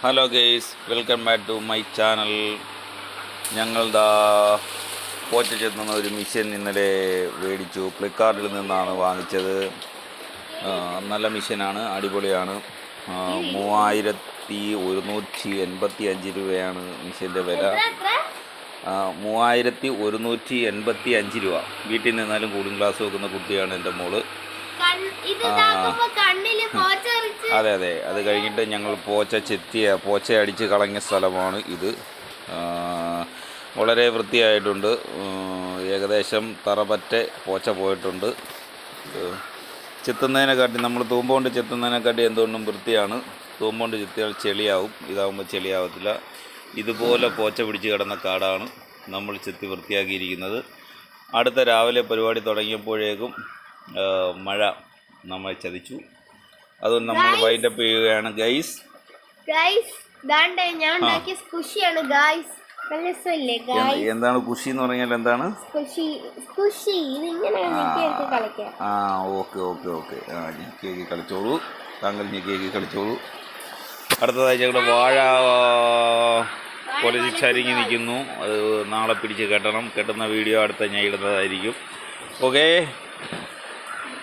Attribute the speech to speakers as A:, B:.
A: Hello guys, welcome back to my channel. ഞങ്ങളുടെ പോച്ച ചെത്തുന്ന ഒരു മെഷീൻ ഇന്നലെ മേടിച്ചു. ഫ്ലിപ്കാർട്ടിൽ നിന്നാണ് വാങ്ങിച്ചത്. നല്ല മെഷീനാണ്, അടിപൊളിയാണ്. 3185 രൂപയാണ് മെഷീൻ്റെ വില. 3185 രൂപ. വീട്ടിൽ നിന്നാലും കൂളിംഗ് ഗ്ലാസ് വെക്കുന്ന കുട്ടിയാണ് എൻ്റെ മോള്. അതെ അതെ, അത് കഴിഞ്ഞിട്ട് ഞങ്ങൾ പോച്ച അടിച്ച് കളഞ്ഞ സ്ഥലമാണ് ഇത്. വളരെ വൃത്തിയായിട്ടുണ്ട്. ഏകദേശം തറപറ്റ പോച്ച പോയിട്ടുണ്ട്. ചെത്തുന്നതിനെക്കാട്ടി, നമ്മൾ തൂമ്പുകൊണ്ട് ചെത്തുന്നതിനെക്കാട്ടി എന്തുകൊണ്ടും വൃത്തിയാണ്. തൂമ്പുകൊണ്ട് ചെത്തിയാൽ ചെളിയാവും, ഇതാകുമ്പോൾ ചെളിയാവത്തില്ല. ഇതുപോലെ പോച്ച പിടിച്ച് കിടന്ന കാടാണ് നമ്മൾ ചെത്തി വൃത്തിയാക്കിയിരിക്കുന്നത്. അടുത്ത രാവിലെ പരിപാടി തുടങ്ങിയപ്പോഴേക്കും മഴ നമ്മൾ ചതിച്ചു. അതുകൊണ്ട് നമ്മൾ വൈൻഡപ്പ് ചെയ്യുകയാണ് ഗൈസ്. എന്താണ് കുഷി എന്ന് പറഞ്ഞാൽ? എന്താണ് ഓക്കെ ഓക്കെ ഓക്കെ, ഞെക്കിയേക്ക് കളിച്ചോളൂ, താങ്കൾ ഞെക്കിയേക്ക് കളിച്ചോളൂ. അടുത്തതായി ഞങ്ങളുടെ വാഴ പൊലിച്ചരിഞ്ഞ് നിൽക്കുന്നു. അത് നാളെ പിടിച്ച് കെട്ടണം. കെട്ടുന്ന വീഡിയോ അടുത്ത ഞാൻ ഇടുന്നതായിരിക്കും. ഓക്കേ.